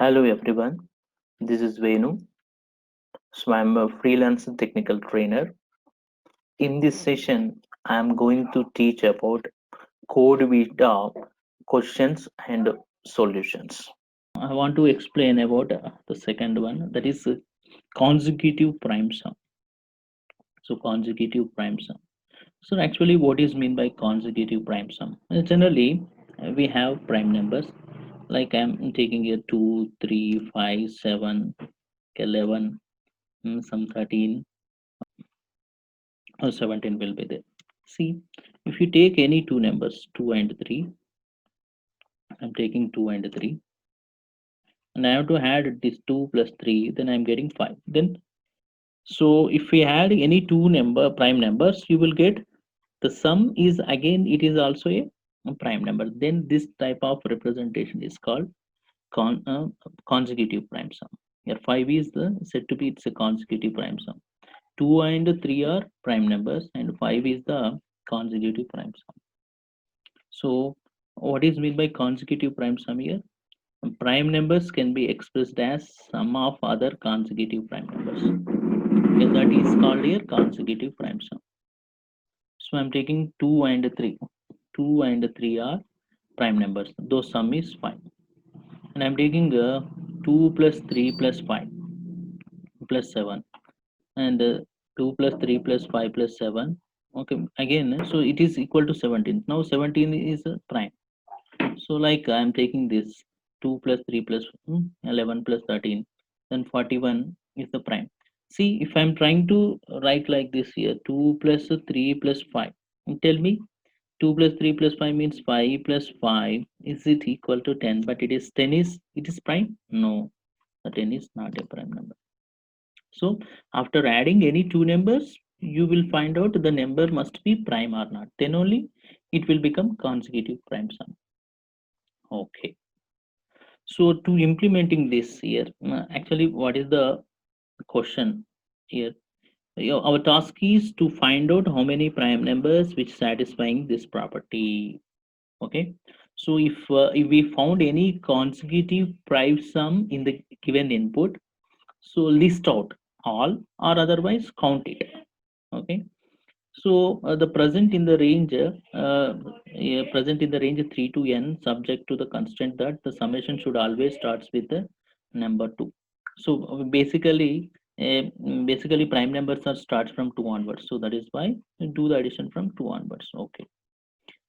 Hello everyone, this is Venu. So I'm a freelance technical trainer. In this session, I'm going to teach about code beta questions and solutions. I want to explain about the second one, that is consecutive prime sum. So consecutive prime sum. So actually, what is mean by consecutive prime sum? Generally, we have prime numbers like I'm taking a 2, 3, 5, 7, 11, some 13 or 17 will be there. See, if you take any two numbers, 2 and 3, I'm taking 2 and 3, and I have to add this 2 plus 3, then I'm getting 5. Then so if we add any two prime numbers, you will get the sum is again it is also a prime number. Then this type of representation is called con, uh, consecutive prime sum. Here 5 is the said to be it's a consecutive prime sum. 2 and 3 are prime numbers and 5 is the consecutive prime sum. So what is meant by consecutive prime sum here? Prime numbers can be expressed as sum of other consecutive prime numbers. Okay, that is called here consecutive prime sum. So I'm taking 2 and 3. 2 and 3 are prime numbers. Those sum is 5. And I'm taking 2 plus 3 plus 5 plus 7. And 2 plus 3 plus 5 plus 7. Okay, again, so it is equal to 17. Now 17 is prime. So like I'm taking this 2 plus 3 plus 11 plus 13. Then 41 is the prime. See, if I'm trying to write like this here, 2 plus 3 plus 5. Tell me, 2 plus 3 plus 5 means 5 plus 5. Is it equal to 10? But it is 10 is, it is prime? No, the 10 is not a prime number. So after adding any two numbers, you will find out the number must be prime or not. Then only it will become consecutive prime sum. Okay. So to implementing this here, actually what is the question here? Our task is to find out how many prime numbers which satisfying this property. Okay, so if we found any consecutive prime sum in the given input, so list out all or otherwise count it. Okay, so the present in the range present in the range 3 to n, subject to the constraint that the summation should always starts with the number 2. So basically prime numbers are starts from 2 onwards, so that is why we do the addition from 2 onwards. Okay,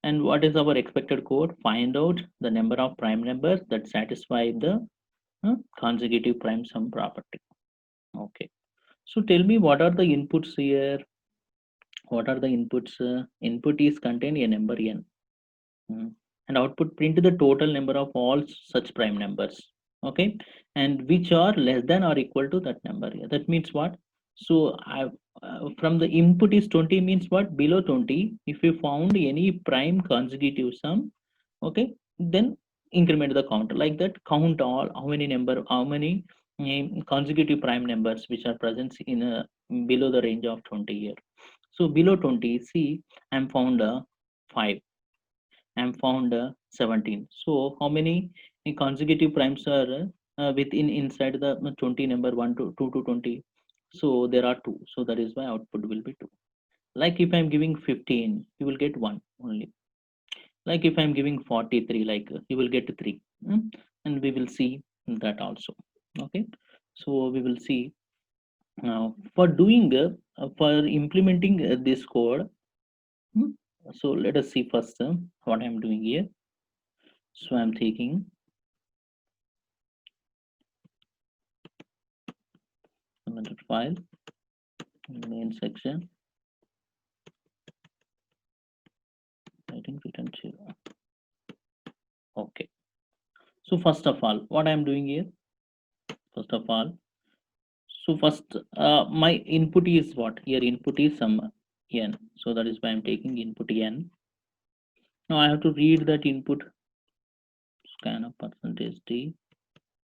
and what is our expected code? Find out the number of prime numbers that satisfy the consecutive prime sum property. Okay, so tell me what are the inputs here? What are the inputs? Input is contain a number n, and output print the total number of all such prime numbers. Okay, and which are less than or equal to that number here. That means what? So from the input is 20 means what? Below 20, if you found any prime consecutive sum, okay, then increment the counter like that. Count all how many number, how many consecutive prime numbers which are present in below the range of 20 here. So below 20, see, I'm found 5, I'm found 17. So how many consecutive primes are within inside the 20 number 1 to 2 to 20? So there are 2. So that is why output will be 2. Like if I'm giving 15, you will get 1 only. Like if I'm giving 43, like you will get 3. And we will see that also. Okay. So we will see for doing for implementing this code. Hmm, So let us see first what I'm doing here. So I'm taking another file, main section, writing return 0. Okay. So first of all, what I'm doing here, first of all, so first my input is what? Here input is some n. So that is why I'm taking input n. Now I have to read that input, scan of percentage d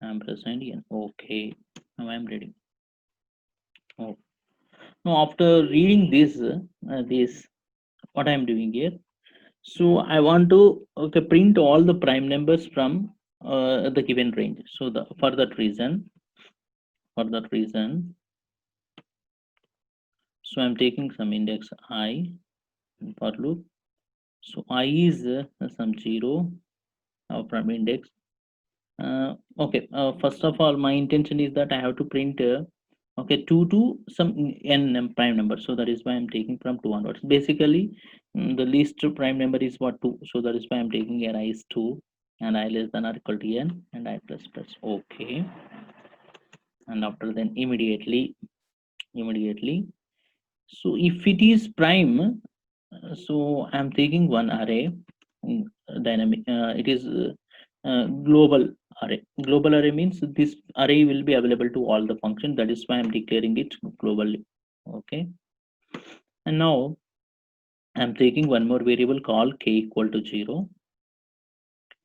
ampersand n. Okay. Now I'm reading. Oh. Now after reading this, what I'm doing here. So I want to, okay, print all the prime numbers from the given range. So for that reason, so I'm taking some index I for loop. So I is some 0 from index. Okay, first of all, my intention is that I have to print okay 2 to some prime number. So that is why I'm taking from 2 onwards. Basically, the least prime number is what 2. So that is why I'm taking here I is 2 and I less than or equal to n and I plus plus. Okay, and after then immediately. So if it is prime, so I'm taking one array, dynamic. It is global array. Global array means this array will be available to all the function. That is why I'm declaring it globally. Okay. And now I'm taking one more variable called k equal to 0.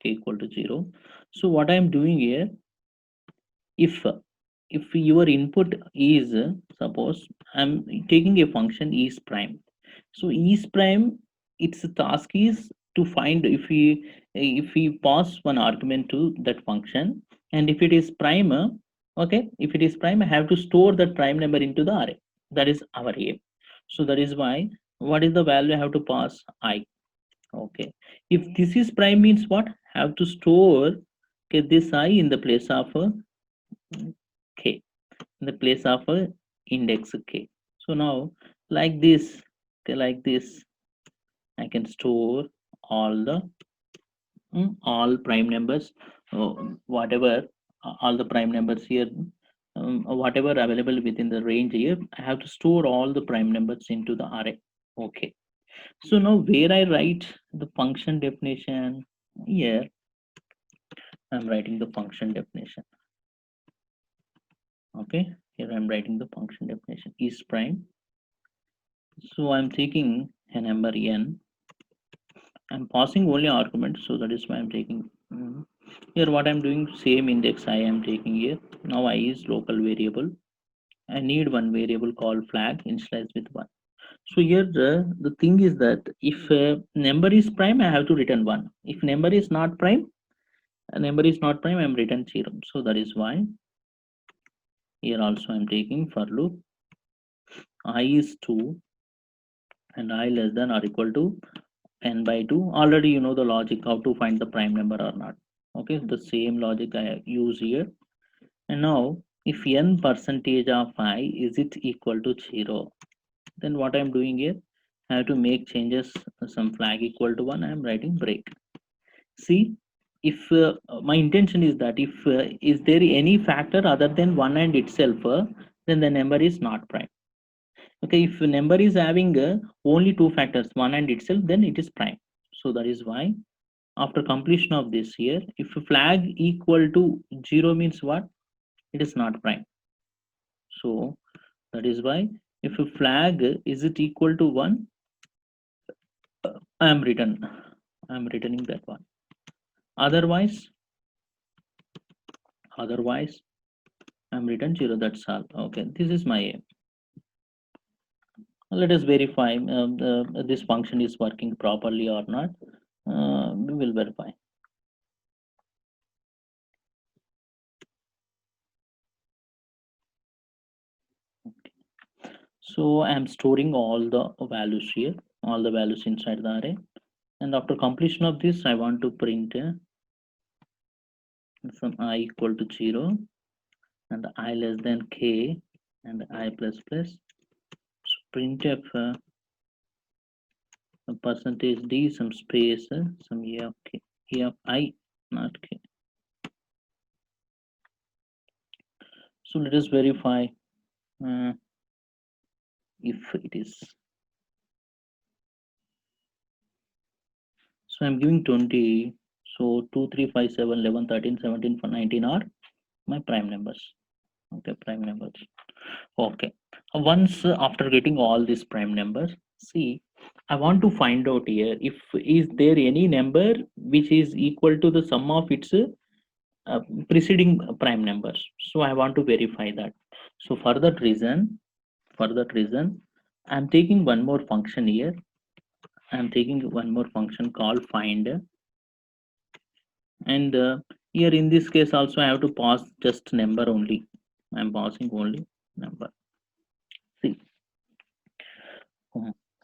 K equal to 0. So what I'm doing here, if your input is suppose I'm taking a function is prime, so is prime, its task is to find if we pass one argument to that function, and if it is prime, okay, if it is prime I have to store that prime number into the array. That is our aim. So that is why what is the value I have to pass? I. Okay, if this is prime means what, have to store, okay, this I in the place of k, in the place of a index k. So now like this, okay, like this I can store all the all prime numbers, whatever all the prime numbers here, whatever available within the range here, I have to store all the prime numbers into the array. Okay, so now where I write the function definition, here I'm writing the function definition. Okay, here I'm writing the function definition is prime. So I'm taking a number n. I'm passing only argument, so that is why I'm taking here. What I'm doing, same index I am taking here. Now I is local variable. I need one variable called flag initialized with 1. So here the thing is that if number is prime, I have to return 1. If number is not prime, I'm return 0. So that is why here also I'm taking for loop I is 2 and I less than or equal to n by 2. Already you know the logic how to find the prime number or not. Okay, the same logic I use here. And now if n percentage of I is it equal to 0, then what I'm doing here, I have to make changes, some flag equal to 1, I'm writing break. See, if my intention is that if is there any factor other than 1 and itself, then the number is not prime. Okay, if a number is having only two factors, 1 and itself, then it is prime. So that is why after completion of this here, if a flag equal to 0 means what, it is not prime. So that is why if a flag is it equal to 1, I am returning that one. Otherwise I'm return 0. That's all. Okay, this is my aim. Let us verify this function is working properly or not. We will verify. So I'm storing all the values here, all the values inside the array, and after completion of this I want to print some I equal to 0 and I less than k and I plus plus. So printf percentage d some space some e of k, e of I, not k. So let us verify if it is. So I'm giving 20. So 2, 3, 5, 7, 11, 13, 17, 19 are my prime numbers. Okay, prime numbers. Okay. Once after getting all these prime numbers, see, I want to find out here if is there any number which is equal to the sum of its preceding prime numbers. So I want to verify that. So for that reason, I'm taking one more function here. I'm taking one more function called find, and Here in this case also I have to pass just number only. I'm passing only number. See.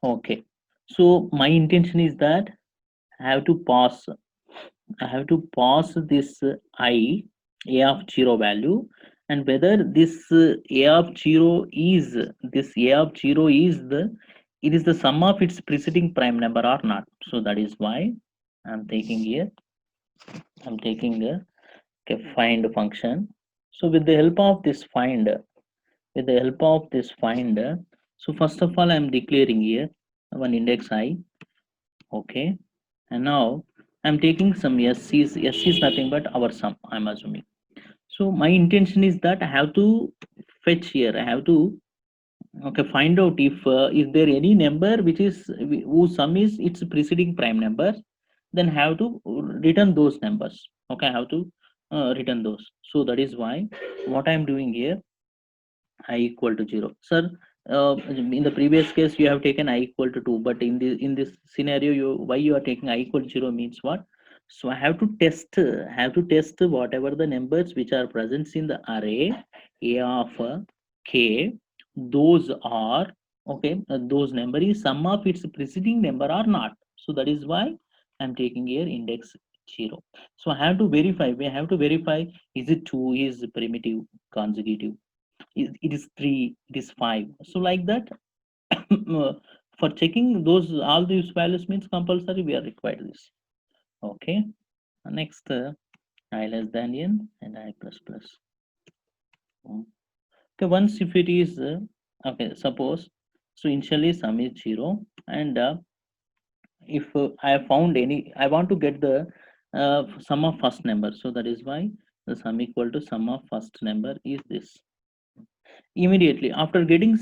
Okay. So my intention is that I have to pass this a of 0 value, and whether this a of 0 is the it is the sum of its preceding prime number or not. So that is why I'm taking here I'm taking a find function. So with the help of this find, so first of all I'm declaring here one index I. Okay, and now I'm taking some s is nothing but our sum, I'm assuming. So my intention is that I have to fetch here, I have to okay find out if is there any number which is whose sum is its preceding prime number, then have to return those numbers. Okay, I have to return those. So that is why what I'm doing here, I equal to 0. Sir, in the previous case you have taken I equal to 2, but in this scenario you why you are taking I equal to 0 means what? So I have to test whatever the numbers which are present in the array a of k, those are okay, those number is sum of its preceding number or not. So that is why I'm taking here index 0. So I have to verify, we have to verify, is it 2 is primitive, consecutive, it is 3, it is 5. So like that for checking those all these values means compulsory we are required this. Okay, next I less than n and I plus plus. Okay, once if it is okay, suppose so initially sum is 0, and if I have found any, I want to get the sum of first number. So that is why the sum equal to sum of first number is this. Immediately after getting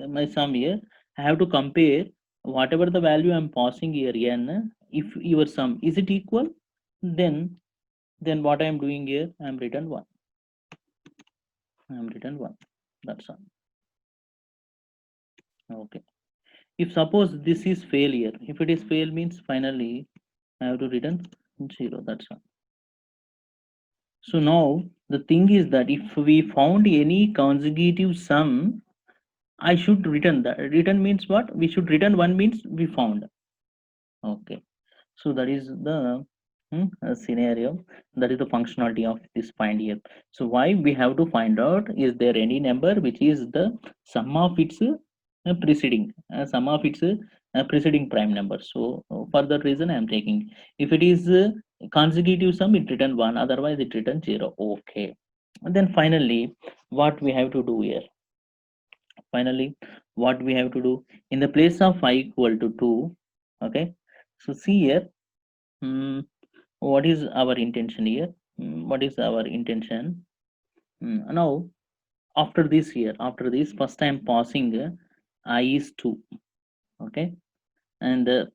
my sum here, I have to compare whatever the value I'm passing here n. If your sum is it equal, then what I'm doing here, I'm written 1. That's all. Okay, if suppose this is failure, if it is fail means finally I have to return 0. That's all. So now the thing is that if we found any consecutive sum, I should return that. Return means what? We should return 1 means we found. Okay. So that is the scenario. That is the functionality of this find here. So why we have to find out is there any number which is the sum of its preceding prime number. So for that reason I am taking. If it is consecutive sum, it return 1. Otherwise it return 0. Okay. And then finally, what we have to do here? Finally, what we have to do in the place of I equal to 2. Okay. So see here. Hmm, what is our intention here? What is our intention? Now after this here, after this first time passing I is 2. Okay, and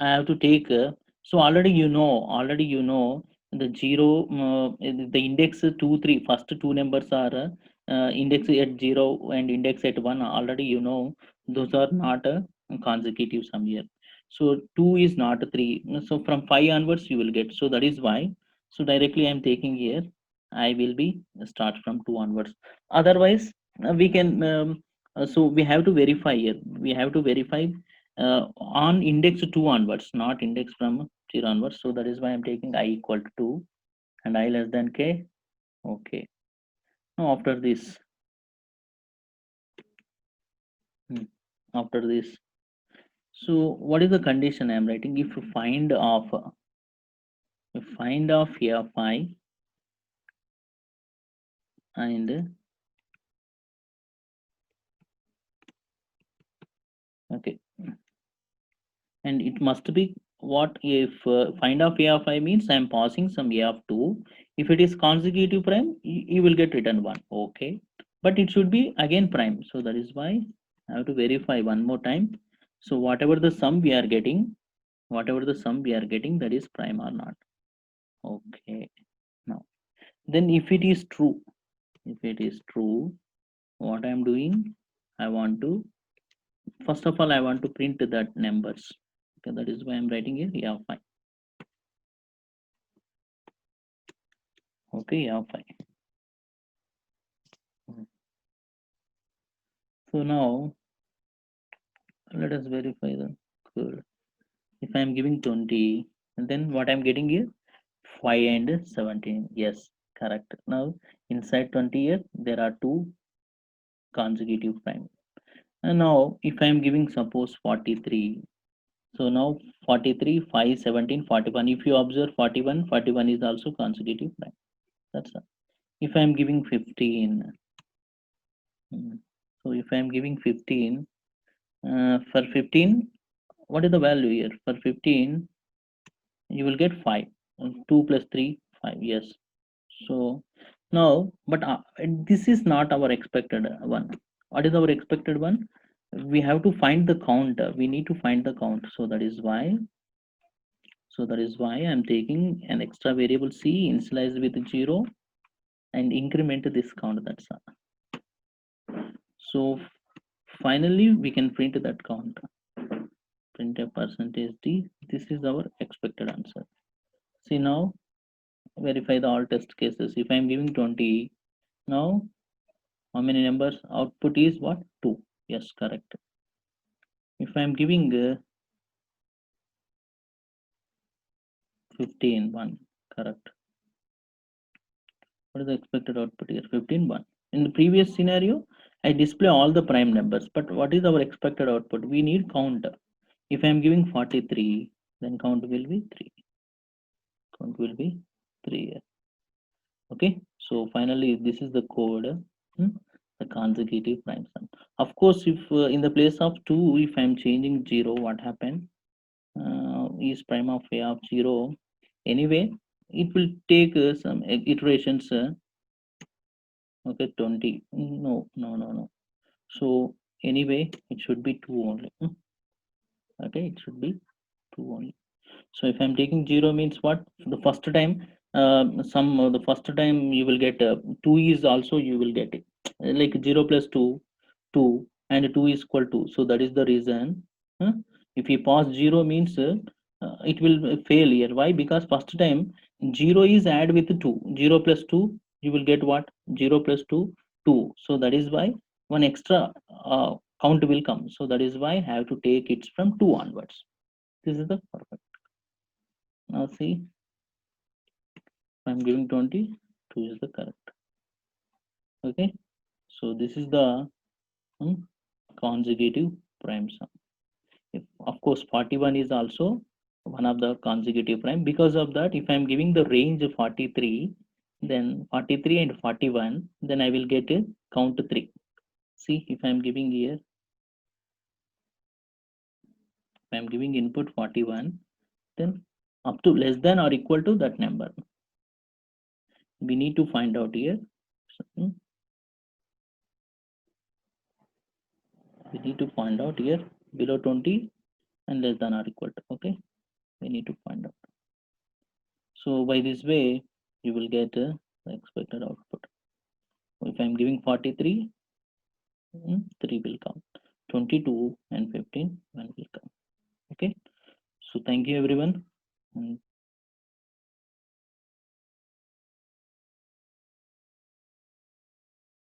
I have to take so already you know the 0 the index 2 3 first two numbers are index at 0 and index at 1. Already you know those are not consecutive sum here. So 2 is not 3, so from 5 onwards you will get. So that is why, so directly I am taking here I will be start from 2 onwards. Otherwise we can so we have to verify here, we have to verify on index 2 onwards, not index from 0 onwards. So that is why I'm taking I equal to 2 and I less than k. Okay, now after this hmm, after this, so what is the condition I'm writing? If you find of a of I and okay, and it must be what if find of a of I means I'm passing some a of 2. If it is consecutive prime, you will get return 1. Okay, but it should be again prime. So that is why I have to verify one more time. So whatever the sum we are getting, that is prime or not. Okay, now then if it is true, what I am doing, I want to first of all I want to print that numbers. Okay, that is why I'm writing here a of I. Okay, yeah, fine. So now let us verify the code. If I'm giving 20, and then what I'm getting here 5 and 17. Yes, correct. Now inside 20 here there are two consecutive prime. And now if I'm giving suppose 43, so now 43, 5, 17, 41. If you observe 41, 41 is also consecutive prime. That's all. If I'm giving 15, so if I'm giving 15, for 15, what is the value here? For 15, you will get 5. 2 plus 3, 5. Yes. So now, but this is not our expected one. What is our expected one? We have to find the count. We need to find the count. So that is why. So that is why I'm taking an extra variable c initialized with 0 and increment this count. That's all. So finally, we can print that count. Print a percentage d. This is our expected answer. See now, verify the all test cases. If I'm giving 20, now how many numbers? Output is what? 2. Yes, correct. If I'm giving 15, 1, correct. What is the expected output here? 15, 1. In the previous scenario, I display all the prime numbers, but what is our expected output? We need count. If I'm giving 43, then count will be 3. Count will be 3 here. Okay, so finally, this is the code, the consecutive prime sum. Of course, if in the place of 2, if I'm changing 0, what happened? Is prime of a of 0. Anyway, it will take some iterations. Okay, 20. No, no, no, no. So anyway, it should be 2 only. Okay, it should be 2 only. So if I'm taking 0 means what? The first time, the first time you will get 2 is also you will get it. Like 0 plus 2, 2, and 2 is equal to. So that is the reason. If you pass 0 means it will fail here. Why? Because first time 0 is add with 2. 0 plus 2, you will get what? 0 plus 2, 2. So that is why one extra count will come. So that is why I have to take it from 2 onwards. This is the perfect. Now see, I'm giving 20, 2 is the correct. Okay, so this is the consecutive prime sum. If, of course, 41 is also one of the consecutive prime. Because of that, if I'm giving the range 43, then 43 and 41, then I will get a count 3. See, if I'm giving here, if I'm giving input 41, then up to less than or equal to that number. We need to find out here. So, we need to find out here below 20 and less than or equal to. Okay, we need to find out. So by this way, you will get the expected output. If I'm giving 43, 3 will come. 22 and 15, 1 will come. Okay. So thank you everyone. And